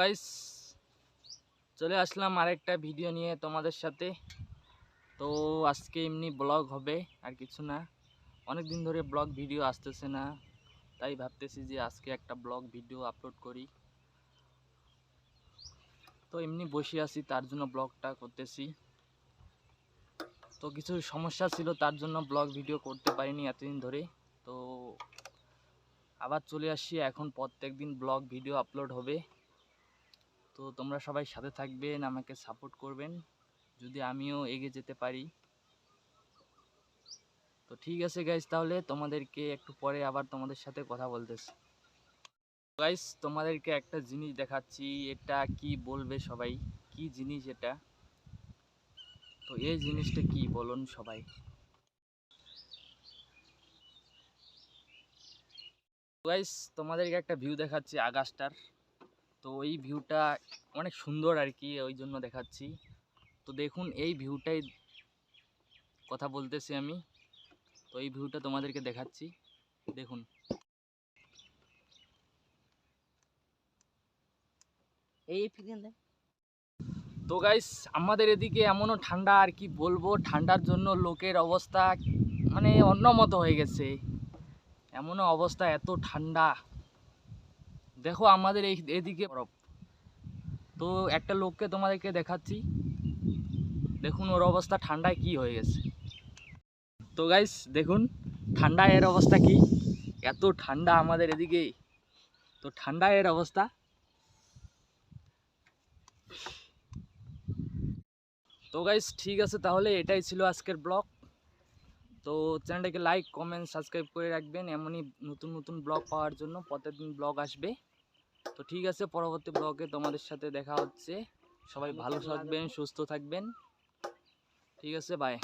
Guys চলে আসলাম আরেকটা video নিয়ে তোমাদের সাথে। তো আজকে এমনি ব্লগ হবে আর কিছু না, অনেক দিন ধরে ব্লগ ভিডিও আসতেছে না, তাই ভাবতেছি যে আজকে একটা ব্লগ ভিডিও আপলোড করি। তো এমনি বসে আছি, তার জন্য ব্লগটা করতেছি। তো কিছু সমস্যা ছিল, তার জন্য ব্লগ ভিডিও করতে পারিনি এতদিন ধরে। তো আবার চলে আসছি, এখন প্রত্যেক দিন ব্লগ ভিডিও আপলোড হবে। তো তোমরা সবাই সাথে থাকবেন, আমাকে সাপোর্ট করবেন যদি আমিও এগিয়ে যেতে পারি। তো ঠিক আছে গাইস, তাহলে তোমাদেরকে একটু পরে আবার তোমাদের সাথে কথা বলতেছি। গাইস তোমাদেরকে একটা জিনিস দেখাচ্ছি, এটা কি বলবে সবাই, কি জিনিস এটা? তো এই জিনিসটা কি বলুন সবাই। গাইস তোমাদেরকে একটা ভিউ দেখাচ্ছি আকাশটার। তো এই ভিউটা অনেক সুন্দর আর কি, ওই জন্য দেখাচ্ছি। তো দেখুন এই ভিউটাই কথা বলতেছি আমি। তো এই ভিউটা তোমাদেরকে দেখাচ্ছি, দেখুন। তো গাইস আমাদের এদিকে এমনও ঠান্ডা, আর কি বলবো, ঠান্ডার জন্য লোকের অবস্থা মানে অন্য মতো হয়ে গেছে। এমনও অবস্থা, এত ঠান্ডা। দেখো আমাদের এদিকে বরফ। তো একটা লোককে তোমাদেরকে দেখাচ্ছি, দেখুন ওর অবস্থা ঠান্ডায় কি হয়ে গেছে। তো গাইস দেখুন ঠান্ডায় এর অবস্থা কি, এত ঠান্ডা আমাদের এদিকে। তো ঠান্ডায় এর অবস্থা। তো গাইস ঠিক আছে, তাহলে এটাই ছিল আজকের ব্লগ। তো চ্যানেলটাকে লাইক কমেন্ট সাবস্ক্রাইব করে রাখবেন, এমনই নতুন নতুন ব্লগ পাওয়ার জন্য। প্রত্যেকদিন ব্লগ আসবে। তো ঠিক আছে, পরবর্তী ব্লগে তোমাদের সাথে দেখা হচ্ছে। সবাই ভালো থাকবেন, সুস্থ থাকবেন। ঠিক আছে, বাই।